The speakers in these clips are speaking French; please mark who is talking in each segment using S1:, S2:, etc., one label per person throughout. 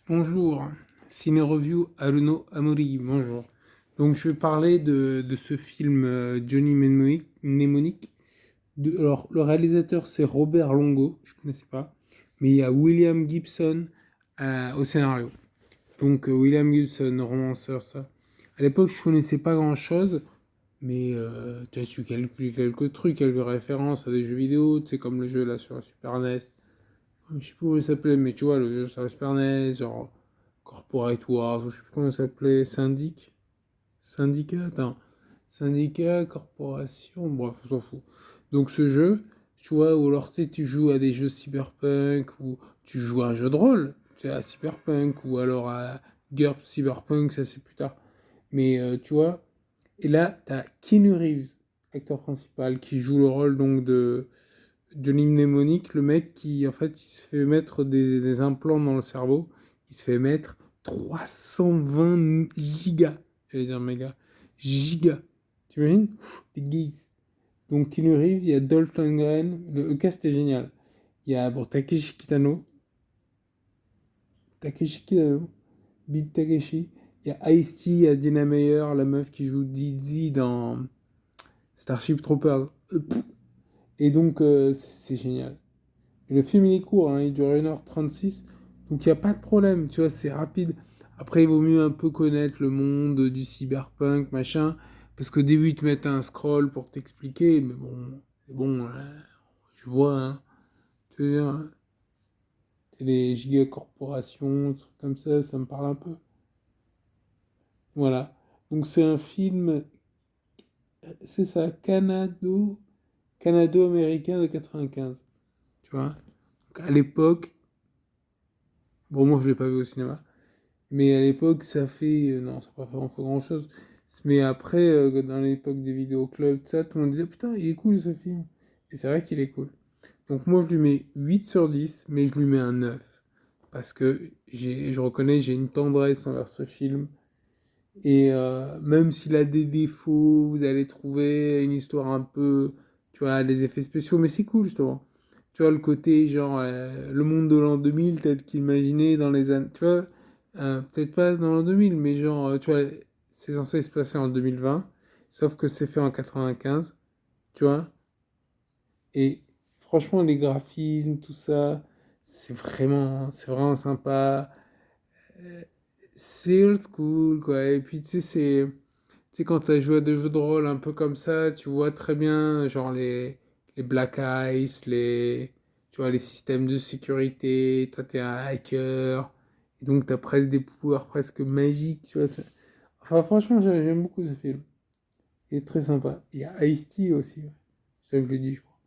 S1: Bonjour, Ciné Review Aruno Amori, bonjour. Donc je vais parler de ce film Johnny Mnemonic. Alors le réalisateur c'est Robert Longo, je ne connaissais pas, mais il y a William Gibson au scénario. Donc William Gibson, romanceur, ça. À l'époque je connaissais pas grand-chose, mais tu as su quelques trucs, quelques références à des jeux vidéo, tu sais comme le jeu là sur la Super NES. Je sais plus comment il s'appelait, mais tu vois, le jeu sur la Super NES, genre Corporate Wars, ou je sais plus comment il s'appelait, Syndicat, attends, Syndicat, Corporation, bref, on s'en fout. Donc ce jeu, tu vois, où alors tu joues à des jeux cyberpunk, ou tu joues à un jeu de rôle, tu sais, à cyberpunk, ou alors à GURPS Cyberpunk, ça c'est plus tard. Mais tu vois, et là, t'as Keanu Reeves, acteur principal, qui joue le rôle donc de Johnny Mnemonic, le mec qui, en fait, il se fait mettre des implants dans le cerveau. Il se fait mettre 320 gigas. J'allais dire méga. Gigas. Tu imagines? Des gigs. Donc, Keanu Reeves, il y a Dolph Lundgren. Le cast est génial. Il y a bon, Takeshi Kitano. Takeshi Kitano. Big Takeshi. Il y a Ice-T, il y a Dina Meyer, la meuf qui joue Dizzy dans Starship Troopers. Et donc, c'est génial. Et le film, il est court, hein, il dure 1h36. Donc, il n'y a pas de problème, tu vois, c'est rapide. Après, il vaut mieux un peu connaître le monde du cyberpunk, machin. Parce qu'au début, ils te mettent un scroll pour t'expliquer. Mais bon, c'est bon, je vois, hein. Tu veux dire, c'est les gigacorporations, des trucs comme ça me parle un peu. Voilà. Donc, c'est un film, c'est ça, Canado-américain de 95. Tu vois. Donc, à l'époque, bon, moi, je l'ai pas vu au cinéma. Mais à l'époque, ça fait. Non, ça n'a pas vraiment fait grand-chose. Mais après, dans l'époque des vidéoclubs, ça, tout le monde disait putain, il est cool ce film. Et c'est vrai qu'il est cool. Donc moi, je lui mets 8 sur 10, mais je lui mets un 9. Parce que je reconnais, j'ai une tendresse envers ce film. Et même s'il a des défauts, vous allez trouver une histoire un peu. Tu vois, les effets spéciaux, mais c'est cool justement. Tu vois, le côté genre le monde de l'an 2000 tel qu'imaginé dans les années. Tu vois, peut-être pas dans l'an 2000, mais genre, tu vois, c'est censé se passer en 2020, sauf que c'est fait en 95, tu vois. Et franchement, les graphismes, tout ça, c'est vraiment sympa. Euh, C'est old school, quoi. Et puis, tu sais, tu sais, quand t'as joué à des jeux de rôle un peu comme ça, tu vois très bien, genre, les Black Ice, tu vois, les systèmes de sécurité, toi, t'es un hacker, et donc t'as presque des pouvoirs presque magiques, tu vois. Enfin, franchement, j'aime beaucoup ce film. Il est très sympa. Il y a Ice-T aussi, ouais. Ça, je l'ai dit, je crois.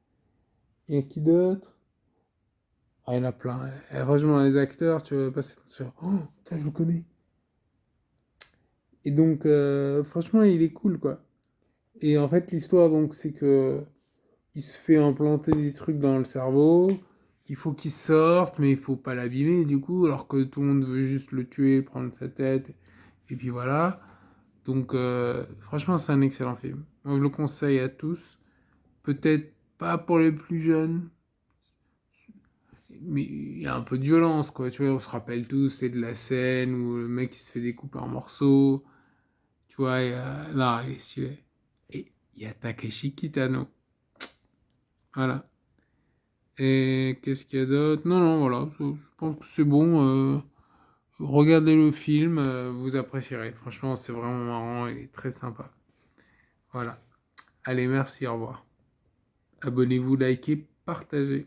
S1: Il y a qui d'autre? Ah, il y en a plein. Et franchement, les acteurs, tu vas passer sur. Oh, putain, je le connais. Et donc, franchement, il est cool, quoi. Et en fait, l'histoire, donc, c'est que il se fait implanter des trucs dans le cerveau. Il faut qu'il sorte, mais il faut pas l'abîmer, du coup, alors que tout le monde veut juste le tuer, prendre sa tête. Et puis voilà. Donc, franchement, c'est un excellent film. Moi, je le conseille à tous. Peut-être pas pour les plus jeunes, mais il y a un peu de violence, quoi. Tu vois, on se rappelle tous, c'est de la scène où le mec il se fait découper en morceaux. Tu vois, non, il est stylé. Et il y a Takeshi Kitano. Voilà. Et qu'est-ce qu'il y a d'autre? Non, non, voilà. Je pense que c'est bon. Regardez le film, vous apprécierez. Franchement, c'est vraiment marrant. Il est très sympa. Voilà. Allez, merci, au revoir. Abonnez-vous, likez, partagez.